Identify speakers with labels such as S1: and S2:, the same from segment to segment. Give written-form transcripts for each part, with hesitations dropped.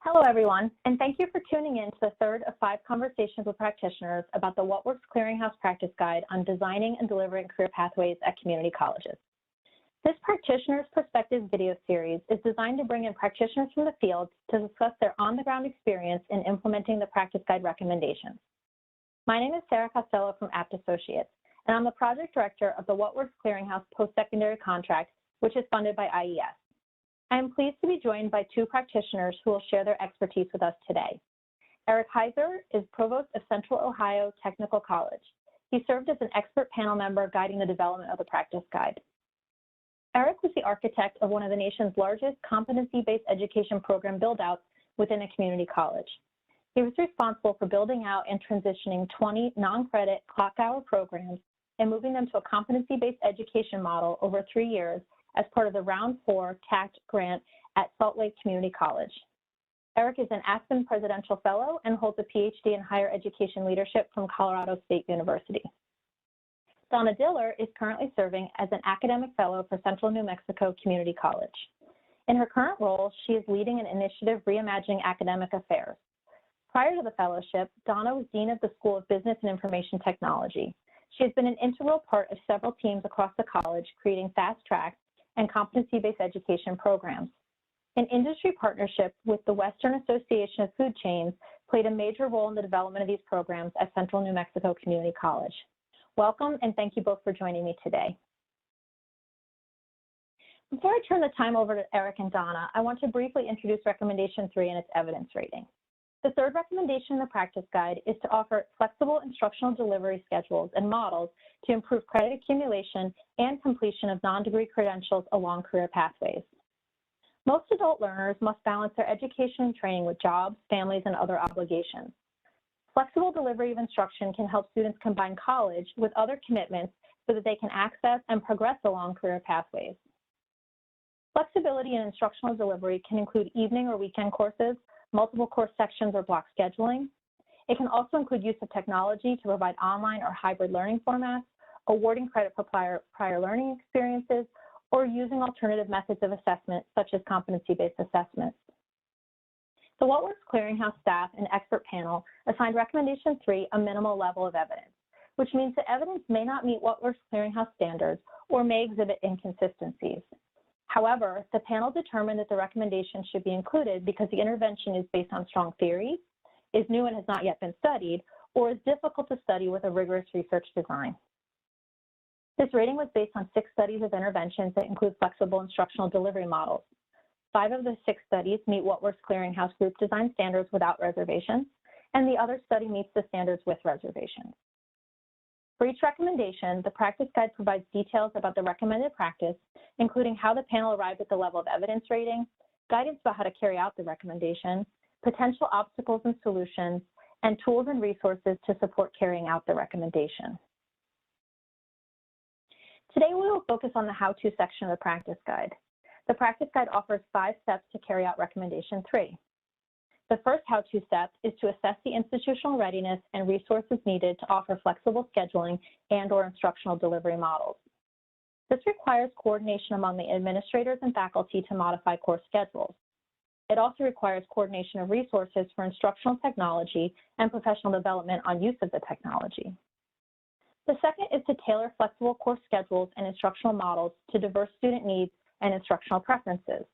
S1: Hello, everyone, and thank you for tuning in to the third of 5 conversations with practitioners about the What Works Clearinghouse Practice Guide on designing and delivering career pathways at community colleges. This Practitioner's Perspective video series is designed to bring in practitioners from the field to discuss their on-the-ground experience in implementing the practice guide recommendations. My name is Sarah Costello from Abt Associates, and I'm the project director of the What Works Clearinghouse Post-Secondary Contract, which is funded by IES. I am pleased to be joined by 2 practitioners who will share their expertise with us today. Eric Heiser is Provost of Central Ohio Technical College. He served as an expert panel member guiding the development of the practice guide. Eric was the architect of one of the nation's largest competency-based education program build-outs within a community college. He was responsible for building out and transitioning 20 non-credit clock-hour programs and moving them to a competency-based education model over 3 years as part of the Round 4 TACT grant at Salt Lake Community College. Eric is an Aspen Presidential Fellow and holds a PhD in Higher Education Leadership from Colorado State University. Donna Diller is currently serving as an Academic Fellow for Central New Mexico Community College. In her current role, she is leading an initiative reimagining academic affairs. Prior to the fellowship, Donna was Dean of the School of Business and Information Technology. She has been an integral part of several teams across the college, creating fast tracks and competency-based education programs. An industry partnership with the Western Association of Food Chains played a major role in the development of these programs at Central New Mexico Community College. Welcome, and thank you both for joining me today. Before I turn the time over to Eric and Donna, I want to briefly introduce Recommendation 3 and its evidence rating. The third recommendation in the practice guide is to offer flexible instructional delivery schedules and models to improve credit accumulation and completion of non-degree credentials along career pathways. Most adult learners must balance their education and training with jobs, families, and other obligations. Flexible delivery of instruction can help students combine college with other commitments so that they can access and progress along career pathways. Flexibility in instructional delivery can include evening or weekend courses, multiple course sections or block scheduling. It can also include use of technology to provide online or hybrid learning formats, awarding credit for prior learning experiences, or using alternative methods of assessment such as competency-based assessments. The What Works Clearinghouse staff and expert panel assigned Recommendation 3 a minimal level of evidence, which means the evidence may not meet What Works Clearinghouse standards or may exhibit inconsistencies. However, the panel determined that the recommendation should be included because the intervention is based on strong theory, is new and has not yet been studied, or is difficult to study with a rigorous research design. This rating was based on 6 studies of interventions that include flexible instructional delivery models. 5 of the 6 studies meet What Works Clearinghouse group design standards without reservations, and the other study meets the standards with reservations. For each recommendation, the practice guide provides details about the recommended practice, including how the panel arrived at the level of evidence rating, guidance about how to carry out the recommendation, potential obstacles and solutions, and tools and resources to support carrying out the recommendation. Today, we will focus on the how-to section of the practice guide. The practice guide offers 5 steps to carry out Recommendation 3. The first how-to step is to assess the institutional readiness and resources needed to offer flexible scheduling and/or instructional delivery models. This requires coordination among the administrators and faculty to modify course schedules. It also requires coordination of resources for instructional technology and professional development on use of the technology. The second is to tailor flexible course schedules and instructional models to diverse student needs and instructional preferences.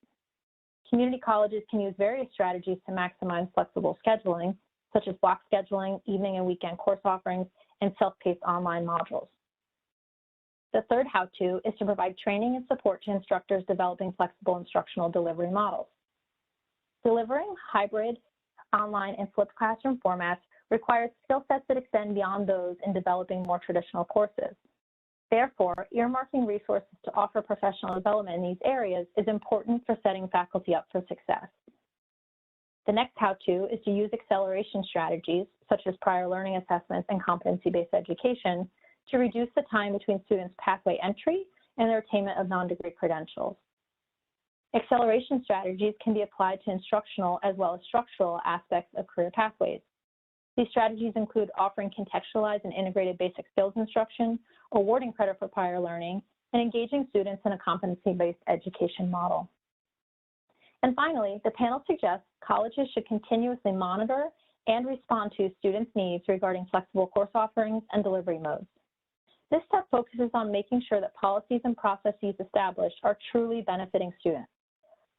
S1: Community colleges can use various strategies to maximize flexible scheduling, such as block scheduling, evening and weekend course offerings, and self-paced online modules. The third how-to is to provide training and support to instructors developing flexible instructional delivery models. Delivering hybrid, online, and flipped classroom formats requires skill sets that extend beyond those in developing more traditional courses. Therefore, earmarking resources to offer professional development in these areas is important for setting faculty up for success. The next how-to is to use acceleration strategies, such as prior learning assessments and competency-based education, to reduce the time between students' pathway entry and their attainment of non-degree credentials. Acceleration strategies can be applied to instructional as well as structural aspects of career pathways. These strategies include offering contextualized and integrated basic skills instruction, awarding credit for prior learning, and engaging students in a competency-based education model. And finally, the panel suggests colleges should continuously monitor and respond to students' needs regarding flexible course offerings and delivery modes. This step focuses on making sure that policies and processes established are truly benefiting students.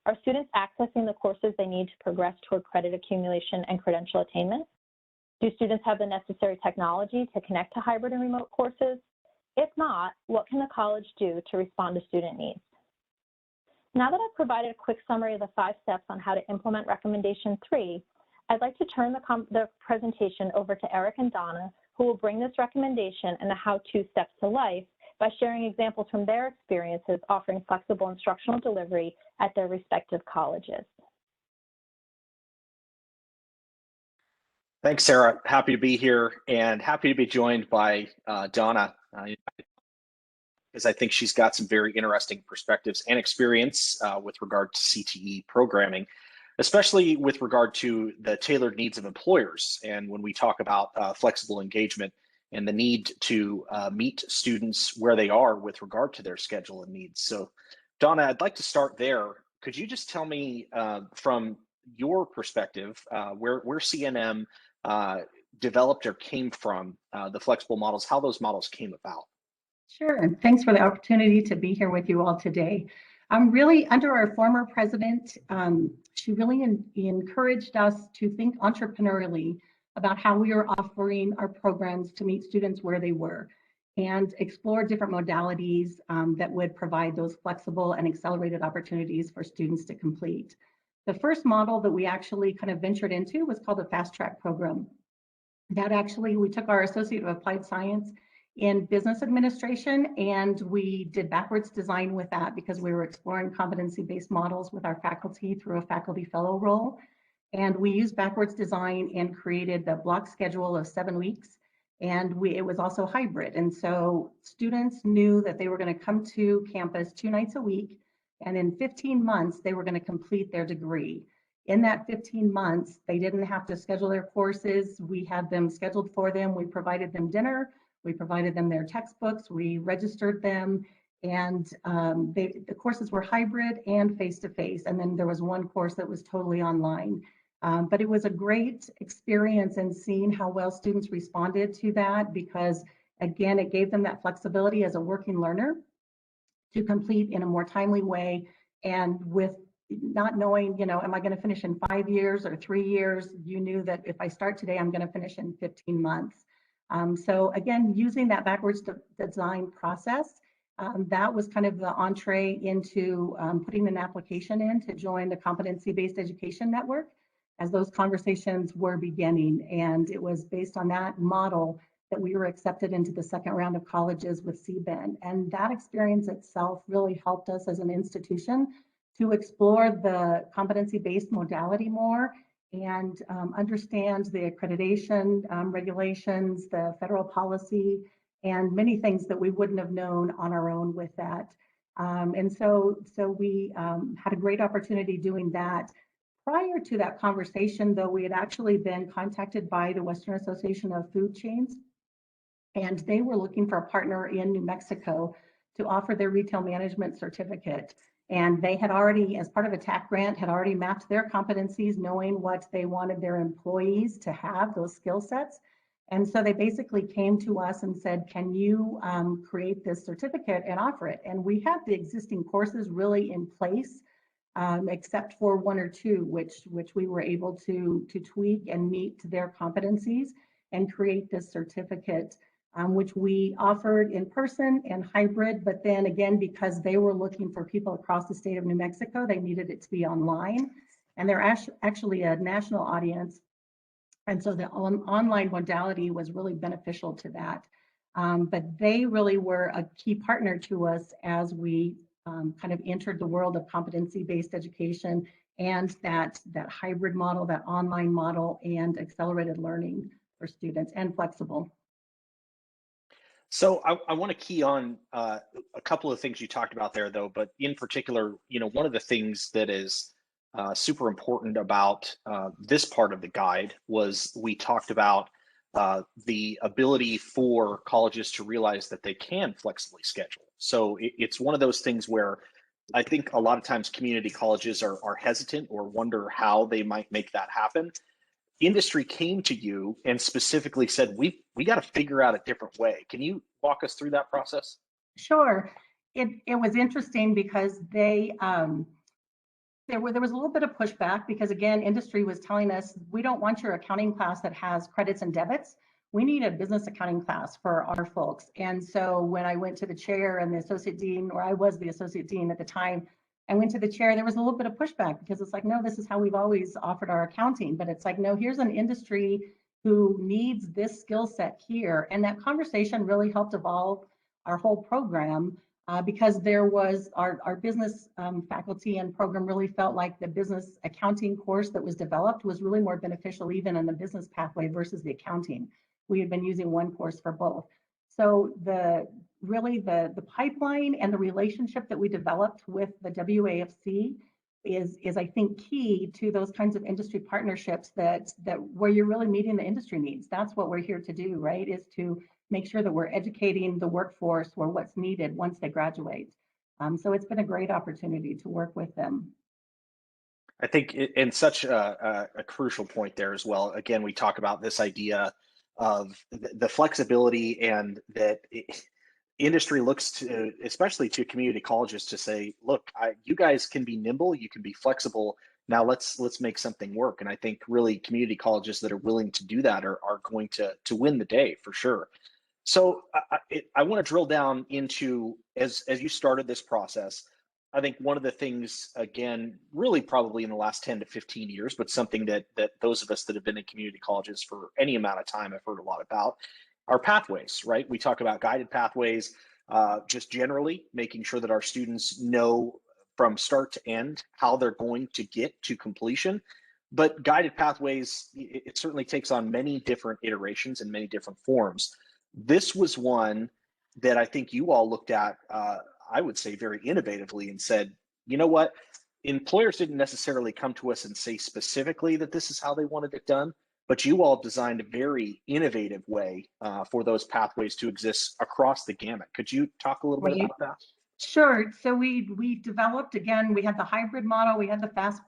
S1: Are students accessing the courses they need to progress toward credit accumulation and credential attainment? Do students have the necessary technology to connect to hybrid and remote courses? If not, what can the college do to respond to student needs? Now that I've provided a quick summary of the 5 steps on how to implement recommendation 3, I'd like to turn the presentation over to Eric and Donna, who will bring this recommendation and the how-to steps to life by sharing examples from their experiences offering flexible instructional delivery at their respective colleges.
S2: Thanks, Sarah. Happy to be here and happy to be joined by Donna, because I think she's got some very interesting perspectives and experience with regard to CTE programming, especially with regard to the tailored needs of employers. And when we talk about flexible engagement and the need to meet students where they are with regard to their schedule and needs. So Donna, I'd like to start there. Could you just tell me from your perspective where CNM developed or came from, the flexible models, how those models came about?
S3: Sure, and thanks for the opportunity to be here with you all today. Really, under our former president, she really encouraged us to think entrepreneurially about how we are offering our programs to meet students where they were and explore different modalities that would provide those flexible and accelerated opportunities for students to complete. The first model that we actually kind of ventured into was called the Fast Track program. That actually, we took our Associate of Applied Science in Business Administration and we did backwards design with that because we were exploring competency-based models with our faculty through a faculty fellow role. And we used backwards design and created the block schedule of 7 weeks. And it was also hybrid. And so students knew that they were going to come to campus 2 nights a week. And in 15 months, they were going to complete their degree. In that 15 months, they didn't have to schedule their courses. We had them scheduled for them. We provided them dinner. We provided them their textbooks. We registered them. And the courses were hybrid and face-to-face. And then there was one course that was totally online. But it was a great experience in seeing how well students responded to that because, again, it gave them that flexibility as a working learner to complete in a more timely way. And with not knowing, you know, am I going to finish in 5 years or 3 years? You knew that if I start today, I'm going to finish in 15 months. So again, using that backwards design process, that was kind of the entree into putting an application in to join the Competency-Based Education Network as those conversations were beginning. And it was based on that model that we were accepted into the second round of colleges with CBEN. And that experience itself really helped us as an institution to explore the competency-based modality more and understand the accreditation regulations, the federal policy, and many things that we wouldn't have known on our own with that. And so we had a great opportunity doing that. Prior to that conversation, though, we had actually been contacted by the Western Association of Food Chains, and they were looking for a partner in New Mexico to offer their retail management certificate. And they had already, as part of a TAC grant, had already mapped their competencies, knowing what they wanted their employees to have, those skill sets. And so they basically came to us and said, can you create this certificate and offer it? And we had the existing courses really in place, except for 1 or 2, which we were able to tweak and meet their competencies and create this certificate, which we offered in person and hybrid. But then again, because they were looking for people across the state of New Mexico, they needed it to be online. And they're actually a national audience. And so the online modality was really beneficial to that. But they really were a key partner to us as we kind of entered the world of competency-based education and that hybrid model, that online model, and accelerated learning for students and flexible.
S2: So I want to key on a couple of things you talked about there, though, but in particular, you know, one of the things that is super important about this part of the guide was we talked about the ability for colleges to realize that they can flexibly schedule. So it's one of those things where I think a lot of times community colleges are hesitant or wonder how they might make that happen. Industry came to you and specifically said, we got to figure out a different way. Can you walk us through that process?
S3: Sure. It was interesting because there was a little bit of pushback because, again, industry was telling us, we don't want your accounting class that has credits and debits. We need a business accounting class for our folks. And so when I went to the chair and the associate dean, or I was the associate dean at the time, I went to the chair, there was a little bit of pushback because it's like, no, this is how we've always offered our accounting. But it's like, no, here's an industry who needs this skill set here. And that conversation really helped evolve our whole program. Because there was our business faculty and program really felt like the business accounting course that was developed was really more beneficial even in the business pathway versus the accounting. We had been using one course for both. So the pipeline and the relationship that we developed with the WAFC is I think key to those kinds of industry partnerships that where you're really meeting the industry needs. That's what we're here to do, right? Is to make sure that we're educating the workforce or what's needed once they graduate. So it's been a great opportunity to work with them.
S2: I think in such a crucial point there as well. Again, we talk about this idea of the flexibility and that industry looks to, especially to community colleges, to say, look, you guys can be nimble, you can be flexible. Now let's make something work. And I think really community colleges that are willing to do that are going to win the day for sure. So I want to drill down into, as you started this process, I think one of the things, again, really probably in the last 10 to 15 years, but something that those of us that have been in community colleges for any amount of time have heard a lot about, are pathways, right? We talk about guided pathways, just generally making sure that our students know from start to end how they're going to get to completion. But guided pathways, it certainly takes on many different iterations and many different forms. This was one that I think you all looked at, I would say very innovatively, and said, you know what, employers didn't necessarily come to us and say specifically that this is how they wanted it done, but you all designed a very innovative way for those pathways to exist across the gamut. Could you talk a little bit about that?
S3: Sure. So we developed, again, we had the hybrid model, we had the fast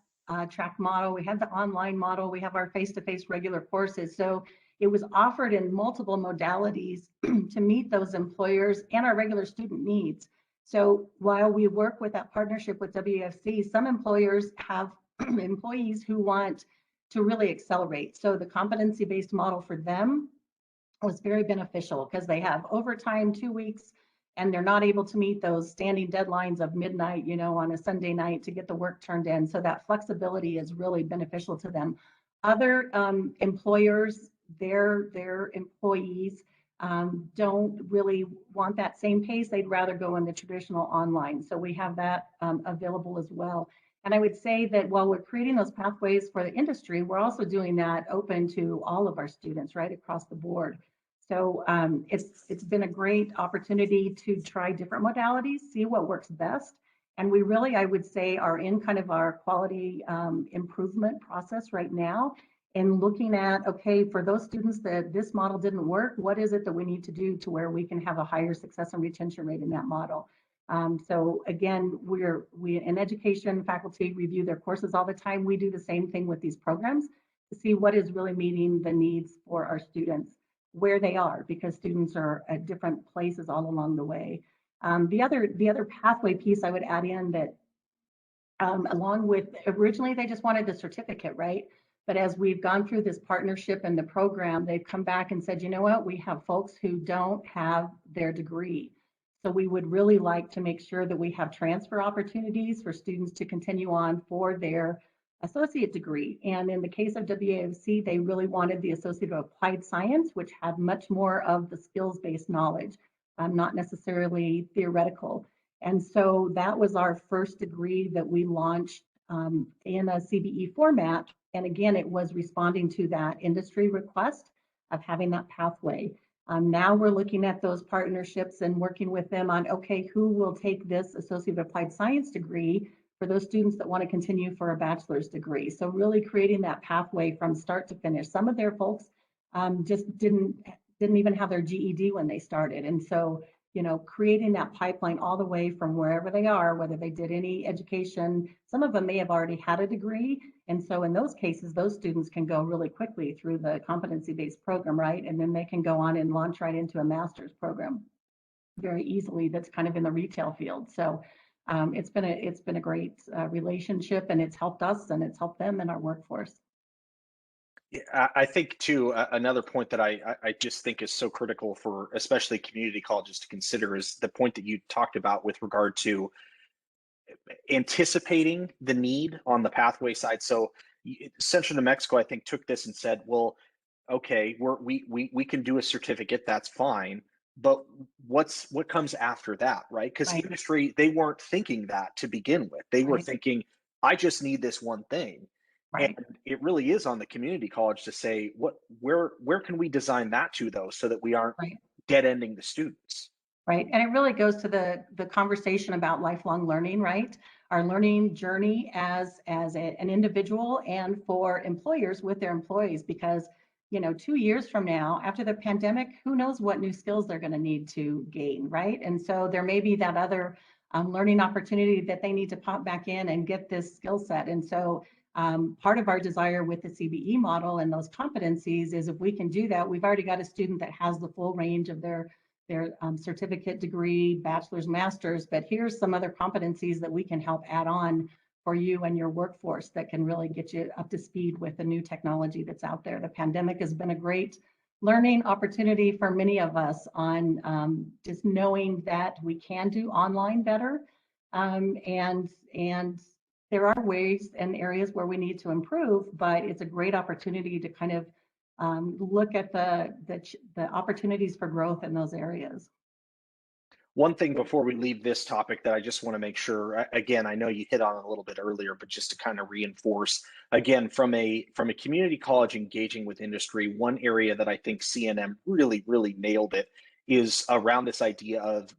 S3: track model, we had the online model, we have our face-to-face regular courses. So it was offered in multiple modalities to meet those employers and our regular student needs. So while we work with that partnership with WFC, some employers have employees who want to really accelerate. So the competency-based model for them was very beneficial because they have overtime 2 weeks and they're not able to meet those standing deadlines of midnight, on a Sunday night to get the work turned in. So that flexibility is really beneficial to them. Other employers, their employees don't really want that same pace. They'd rather go in the traditional online. So we have that available as well. And I would say that while we're creating those pathways for the industry, we're also doing that open to all of our students right across the board. So it's been a great opportunity to try different modalities, see what works best. And we really, I would say, are in kind of our quality improvement process right now, and looking at, okay, for those students that this model didn't work, what is it that we need to do to where we can have a higher success and retention rate in that model? So again, we in education, faculty review their courses all the time. We do the same thing with these programs to see what is really meeting the needs for our students where they are, because students are at different places all along the way. The other pathway piece I would add in that along with, originally they just wanted the certificate, right? But as we've gone through this partnership and the program, they've come back and said, you know what, we have folks who don't have their degree. So we would really like to make sure that we have transfer opportunities for students to continue on for their associate degree. And in the case of WAFC, they really wanted the Associate of Applied Science, which had much more of the skills-based knowledge, not necessarily theoretical. And so that was our first degree that we launched in a CBE format. And again, it was responding to that industry request of having that pathway. Now we're looking at those partnerships and working with them on, okay, who will take this Associate of Applied Science degree for those students that want to continue for a bachelor's degree. So really creating that pathway from start to finish. Some of their folks just didn't even have their GED when they started. And so creating that pipeline all the way from wherever they are, whether they did any education. Some of them may have already had a degree. And so in those cases, those students can go really quickly through the competency-based program, right? And then they can go on and launch right into a master's program very easily that's kind of in the retail field. So it's been a great relationship, and it's helped us and it's helped them in our workforce.
S2: Yeah, I think too, another point that I just think is so critical for especially community colleges to consider is the point that you talked about with regard to anticipating the need on the pathway side. So Central New Mexico, I think, took this and said, well, okay, we can do a certificate, that's fine, but what comes after that, right? Because
S3: Right.
S2: industry, they weren't thinking that to begin with. They were
S3: Right.
S2: thinking, I just need this one thing.
S3: Right.
S2: And it really is on the community college to say, where can we design that to, though, so that we aren't
S3: Right.
S2: dead ending the students?
S3: Right. And it really goes to the conversation about lifelong learning, right? Our learning journey as an individual and for employers with their employees, because 2 years from now, after the pandemic, who knows what new skills they're going to need to gain, right? And so there may be that other learning opportunity that they need to pop back in and get this skill set. And so part of our desire with the CBE model and those competencies is if we can do that, we've already got a student that has the full range of their certificate, degree, bachelor's, master's, but here's some other competencies that we can help add on for you and your workforce that can really get you up to speed with the new technology that's out there. The pandemic has been a great learning opportunity for many of us on just knowing that we can do online better. And there are ways and areas where we need to improve, but it's a great opportunity to kind of look at the opportunities for growth in those areas.
S2: One thing before we leave this topic that I just want to make sure, again, I know you hit on it a little bit earlier, but just to kind of reinforce, again, from a community college engaging with industry, one area that I think CNM really, really nailed it is around this idea of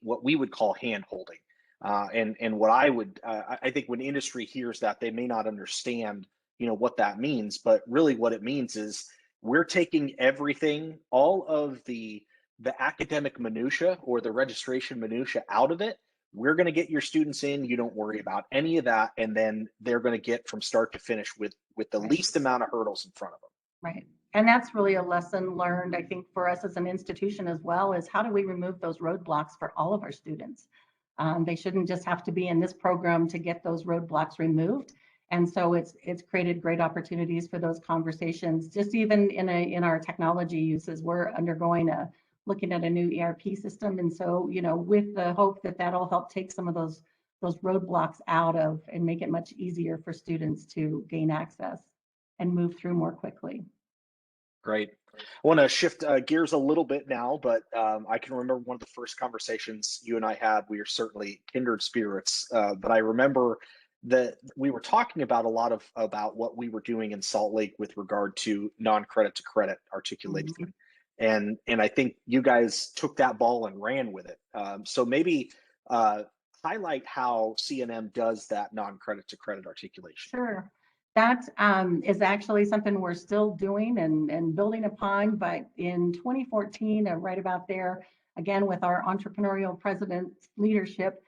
S2: what we would call hand holding. And what I think when industry hears that, they may not understand, what that means, but really what it means is we're taking everything, all of the academic minutia or the registration minutia out of it. We're going to get your students in. You don't worry about any of that, and then they're going to get from start to finish with the
S3: Right.
S2: least amount of hurdles in front of them.
S3: Right. And that's really a lesson learned, I think, for us as an institution as well, is how do we remove those roadblocks for all of our students? They shouldn't just have to be in this program to get those roadblocks removed. And so it's created great opportunities for those conversations. Just even in our technology uses, we're looking at a new ERP system. And so, with the hope that that'll help take some of those roadblocks out of and make it much easier for students to gain access and move through more quickly.
S2: Great. I want to shift gears a little bit now, but I can remember one of the first conversations you and I had. We are certainly kindred spirits, but I remember that we were talking about a lot about what we were doing in Salt Lake with regard to non-credit to credit articulation. Mm-hmm. And I think you guys took that ball and ran with it. So maybe highlight how CNM does that non-credit to credit articulation.
S3: Sure. That is actually something we're still doing and building upon, but in 2014, right about there, again, with our entrepreneurial president's leadership,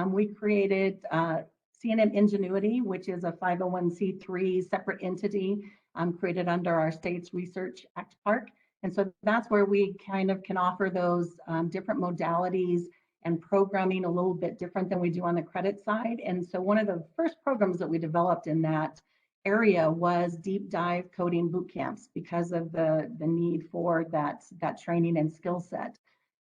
S3: we created CNM Ingenuity, which is a 501c3 separate entity created under our state's Research Act Park. And so that's where we kind of can offer those different modalities and programming a little bit different than we do on the credit side. And so one of the first programs that we developed in that area was deep dive coding boot camps because of the need for that training and skill set.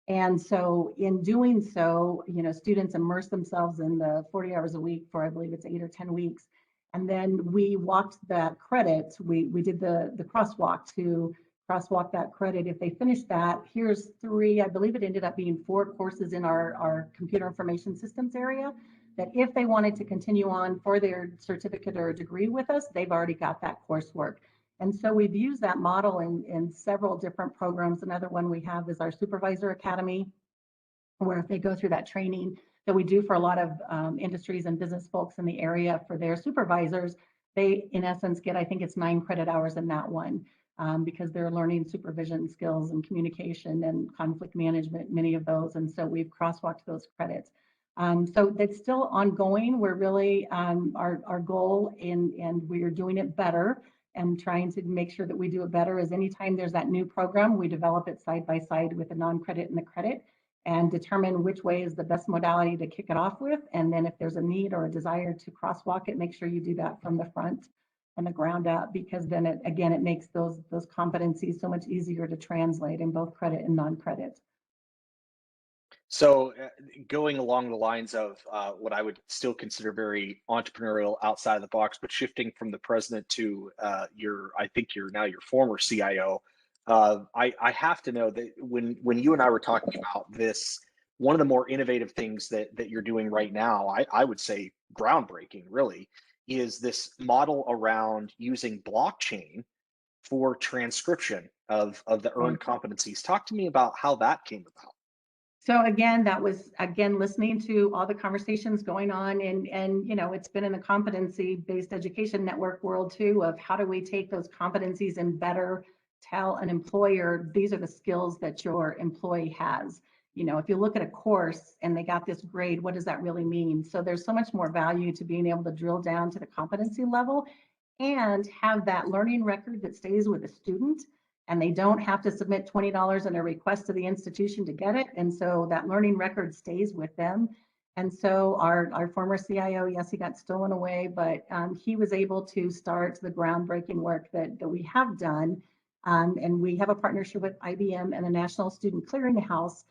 S3: And so in doing so, students immerse themselves in the 40 hours a week for, I believe it's 8 or 10 weeks. And then we walked that credit. We did the crosswalk to crosswalk that credit. If they finished that, here's 3, I believe it ended up being 4 courses in our computer information systems area, that if they wanted to continue on for their certificate or degree with us, they've already got that coursework. And so we've used that model in several different programs. Another one we have is our Supervisor Academy, where if they go through that training that we do for a lot of industries and business folks in the area for their supervisors, they in essence get, I think it's 9 credit hours in that one, because they're learning supervision skills and communication and conflict management, many of those. And so we've crosswalked those credits. So that's still ongoing. We're really, our goal, and we are doing it better and trying to make sure that we do it better, is anytime there's that new program, we develop it side by side with the non-credit and the credit and determine which way is the best modality to kick it off with. And then if there's a need or a desire to crosswalk it, make sure you do that from the front and the ground up, because then it, again, it makes those competencies so much easier to translate in both credit and non-credit.
S2: So going along the lines of what I would still consider very entrepreneurial, outside of the box, but shifting from the president to I think you're now your former CIO, I have to know that when you and I were talking about this, one of the more innovative things that you're doing right now, I would say groundbreaking really, is this model around using blockchain for transcription of the earned competencies. Talk to me about how that came about.
S3: So again, that was, again, listening to all the conversations going on, and you know, it's been in the competency-based education network world too, of how do we take those competencies and better tell an employer, these are the skills that your employee has. You know, if you look at a course and they got this grade, what does that really mean? So there's so much more value to being able to drill down to the competency level and have that learning record that stays with the student, and they don't have to submit $20 in a request to the institution to get it. And so that learning record stays with them. And so our former CIO, yes, he got stolen away, but he was able to start the groundbreaking work that we have done. And we have a partnership with IBM and the National Student Clearinghouse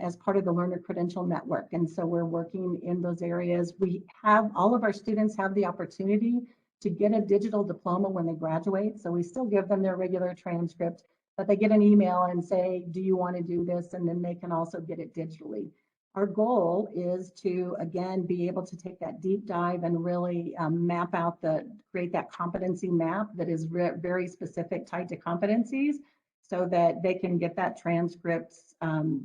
S3: as part of the Learner Credential Network. And so we're working in those areas. We have, all of our students have the opportunity to get a digital diploma when they graduate. So we still give them their regular transcript, but they get an email and say, do you want to do this? And then they can also get it digitally. Our goal is to, again, be able to take that deep dive and really map out create that competency map that is very specific, tied to competencies, so that they can get that transcripts,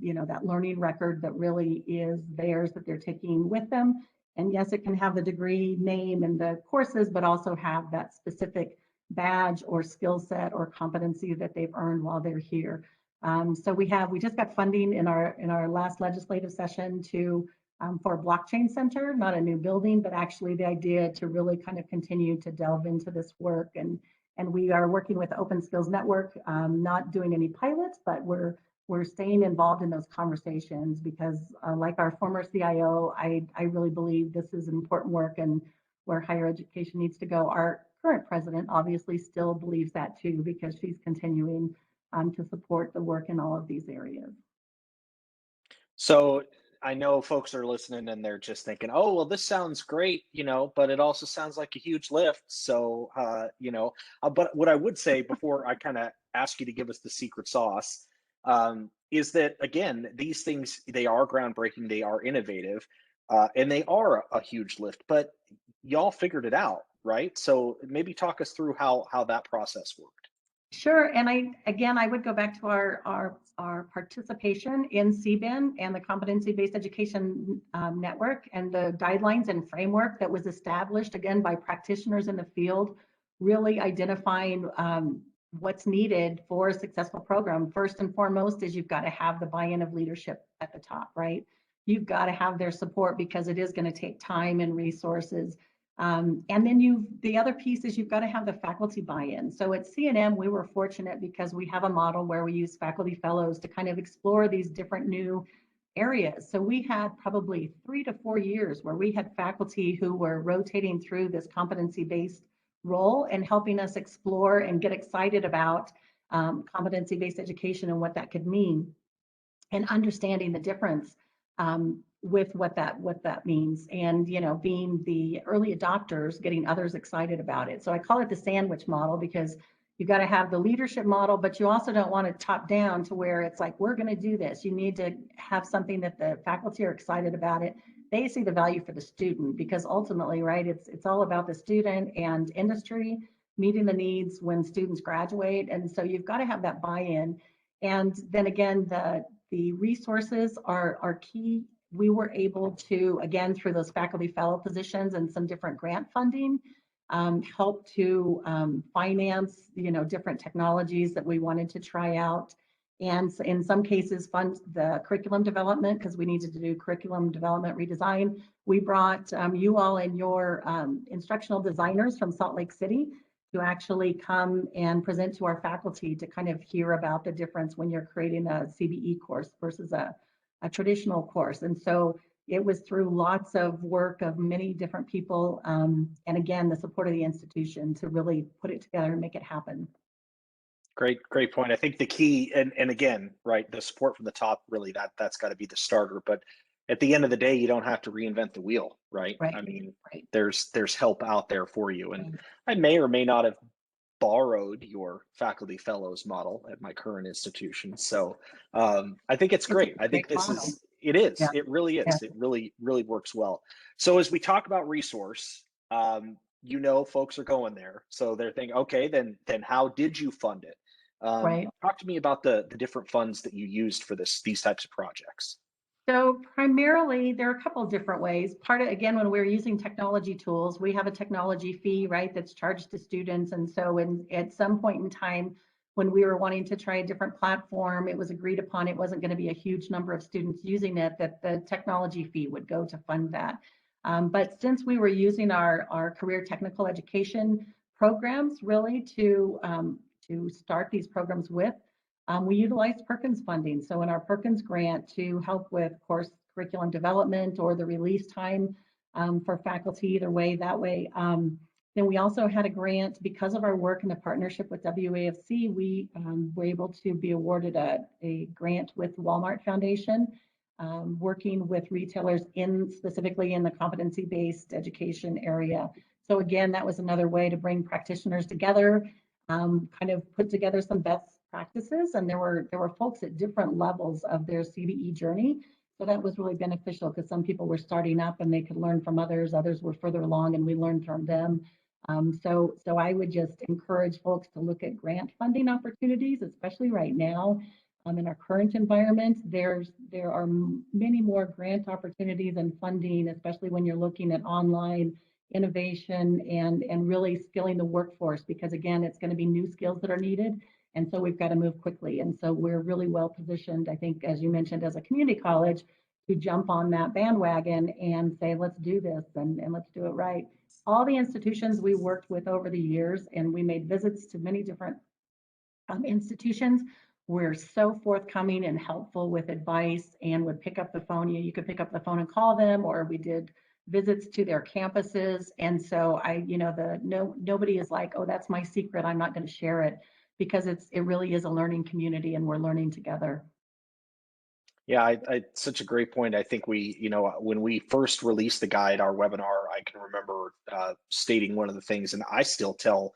S3: you know, that learning record that really is theirs, that they're taking with them. And yes, it can have the degree name and the courses, but also have that specific badge or skill set or competency that they've earned while they're here. So we just got funding in our last legislative session for a blockchain center, not a new building, but actually the idea to really kind of continue to delve into this work. And we are working with the Open Skills Network, not doing any pilots, but we're staying involved in those conversations, because like our former CIO, I really believe this is important work and where higher education needs to go. Our current president obviously still believes that too, because she's continuing to support the work in all of these areas.
S2: So I know folks are listening and they're just thinking, oh, well, this sounds great, you know, but it also sounds like a huge lift. So, you know, but what I would say before I kind of ask you to give us the secret sauce, is that, again, these things, they are groundbreaking, they are innovative, and they are a huge lift, but y'all figured it out, right? So maybe talk us through how that process worked.
S3: Sure, and I would go back to our participation in CBIN and the Competency-Based Education Network, and the guidelines and framework that was established, again, by practitioners in the field, really identifying what's needed for a successful program. First and foremost is you've got to have the buy-in of leadership at the top, right? You've got to have their support, because it is going to take time and resources. And then the other piece is you've got to have the faculty buy-in. So at C&M, we were fortunate because we have a model where we use faculty fellows to kind of explore these different new areas. So we had probably 3 to 4 years where we had faculty who were rotating through this competency-based role and helping us explore and get excited about competency-based education and what that could mean, and understanding the difference with what that means, and you know, being the early adopters, getting others excited about it. So I call it the sandwich model, because you got to have the leadership model, but you also don't want to top down to where it's like, we're going to do this. You need to have something that the faculty are excited about it. They see the value for the student, because ultimately, right, it's all about the student and industry meeting the needs when students graduate. And so you've got to have that buy-in. And then again, the resources are key. We were able to, again, through those faculty fellow positions and some different grant funding, help to finance, different technologies that we wanted to try out. And in some cases, fund the curriculum development because we needed to do curriculum development redesign. We brought you all and your instructional designers from Salt Lake City to actually come and present to our faculty to kind of hear about the difference when you're creating a CBE course versus a traditional course. And so it was through lots of work of many different people, and again, the support of the institution to really put it together and make it happen.
S2: Great point. I think the key, and again, right, the support from the top, really that's got to be the starter. But at the end of the day, you don't have to reinvent the wheel, right? I mean, there's help out there for you. And I may or may not have borrowed your faculty fellows model at my current institution. So I think it's great. I think this
S3: model.
S2: it is.
S3: Yeah.
S2: It really is. Yeah. It really works well. So as we talk about resource, folks are going there. So they're thinking, okay, then how did you fund it? Talk to me about the different funds that you used for these types of projects.
S3: So primarily, there are a couple of different ways. Part of, again, when we're using technology tools, we have a technology fee, right, that's charged to students. And so at some point in time, when we were wanting to try a different platform, it was agreed upon it wasn't going to be a huge number of students using it, that the technology fee would go to fund that. But since we were using our career technical education programs really to start these programs with, we utilized Perkins funding. So in our Perkins grant to help with course curriculum development or the release time for faculty, either way, that way. Then we also had a grant because of our work in the partnership with WAFC. We were able to be awarded a grant with Walmart Foundation, working with retailers specifically in the competency-based education area. So again, that was another way to bring practitioners together, kind of put together some best practices, and there were folks at different levels of their CBE journey. So that was really beneficial because some people were starting up and they could learn from others were further along and we learned from them. So I would just encourage folks to look at grant funding opportunities, especially right now. In our current environment, there are many more grant opportunities and funding, especially when you're looking at online innovation and really skilling the workforce, because again, it's going to be new skills that are needed. And so we've got to move quickly. And so we're really well positioned, I think, as you mentioned, as a community college, to jump on that bandwagon and say, let's do this and let's do it right. All the institutions we worked with over the years, and we made visits to many different institutions, were so forthcoming and helpful with advice and would pick up the phone. You could pick up the phone and call them, or we did visits to their campuses. And so nobody is like, oh, that's my secret, I'm not going to share it, because it really is a learning community and we're learning together.
S2: Yeah, such a great point. I think when we first released the guide, our webinar, I can remember stating one of the things, and I still tell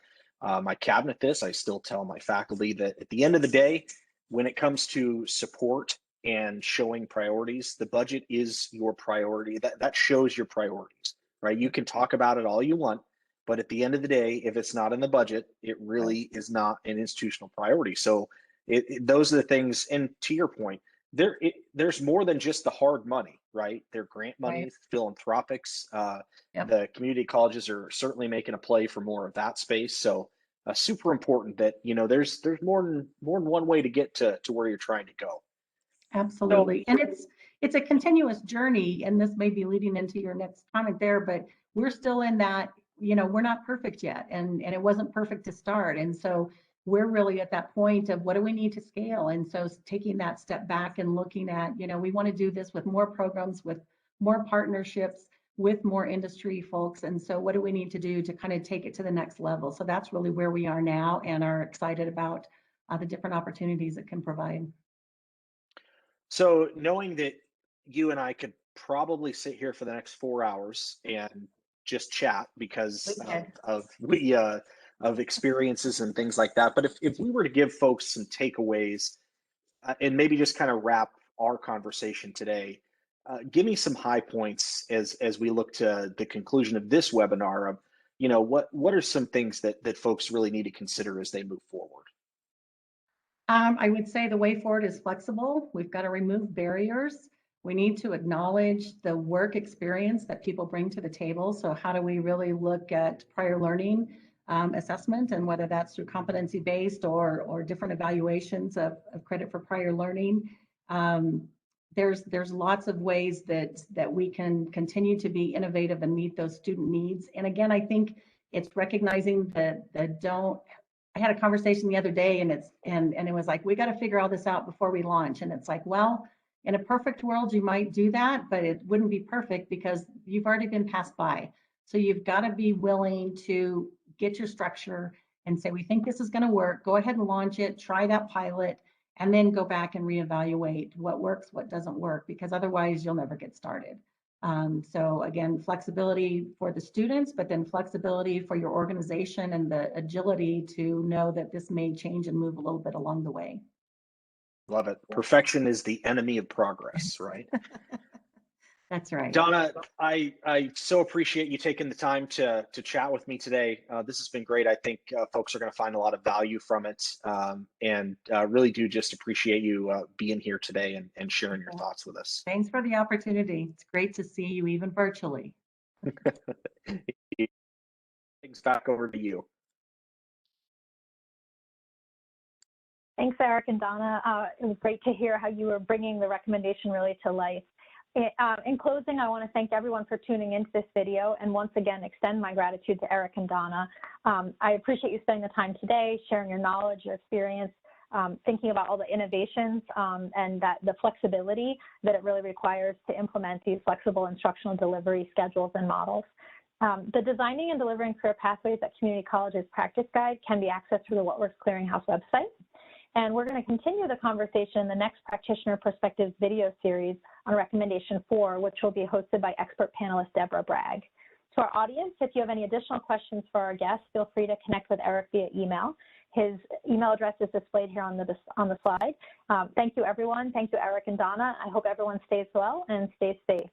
S2: my cabinet this, I still tell my faculty that at the end of the day, when it comes to support and showing priorities, the budget is your priority. That shows your priorities, right? You can talk about it all you want, but at the end of the day, if it's not in the budget, it really is not an institutional priority. So those are the things, and to your point, there's more than just the hard money, right? There are grant money, philanthropics. The community colleges are certainly making a play for more of that space. So super important that, there's more than one way to get to where you're trying to go.
S3: Absolutely. And it's a continuous journey, and this may be leading into your next comment there, but we're still in that, we're not perfect yet, and it wasn't perfect to start. And so we're really at that point of what do we need to scale? And so taking that step back and looking at, we want to do this with more programs, with more partnerships, with more industry folks. And so what do we need to do to kind of take it to the next level? So that's really where we are now, and are excited about the different opportunities it can provide.
S2: So knowing that you and I could probably sit here for the next 4 hours and just chat because of experiences and things like that. But if we were to give folks some takeaways and maybe just kind of wrap our conversation today, give me some high points as we look to the conclusion of this webinar of, what are some things that folks really need to consider as they move forward?
S3: I would say the way forward is flexible. We've got to remove barriers. We need to acknowledge the work experience that people bring to the table. So how do we really look at prior learning assessment, and whether that's through competency-based or different evaluations of credit for prior learning. There's lots of ways that we can continue to be innovative and meet those student needs. And again, I think it's recognizing that I had a conversation the other day, and it was like, we got to figure all this out before we launch. And it's like, well, in a perfect world, you might do that, but it wouldn't be perfect because you've already been passed by. So you've got to be willing to get your structure and say, we think this is going to work. Go ahead and launch it, try that pilot, and then go back and reevaluate what works, what doesn't work, because otherwise you'll never get started. So again, flexibility for the students, but then flexibility for your organization and the agility to know that this may change and move a little bit along the way.
S2: Love it. Perfection is the enemy of progress, right?
S3: That's right.
S2: Donna, I so appreciate you taking the time to chat with me today. This has been great. I think folks are going to find a lot of value from it, and really do just appreciate you being here today and sharing your thoughts with us.
S3: Thanks for the opportunity. It's great to see you even virtually.
S2: Things back over to you.
S1: Thanks, Eric and Donna. It was great to hear how you were bringing the recommendation really to life. In closing, I want to thank everyone for tuning into this video, and once again extend my gratitude to Eric and Donna. I appreciate you spending the time today, sharing your knowledge, your experience, thinking about all the innovations and the flexibility that it really requires to implement these flexible instructional delivery schedules and models. The Designing and Delivering Career Pathways at Community Colleges Practice Guide can be accessed through the What Works Clearinghouse website. And we're going to continue the conversation in the next Practitioner Perspectives video series on Recommendation 4, which will be hosted by expert panelist Deborah Bragg. To our audience, if you have any additional questions for our guests, feel free to connect with Eric via email. His email address is displayed here on the slide. Thank you, everyone. Thank you, Eric and Donna. I hope everyone stays well and stays safe.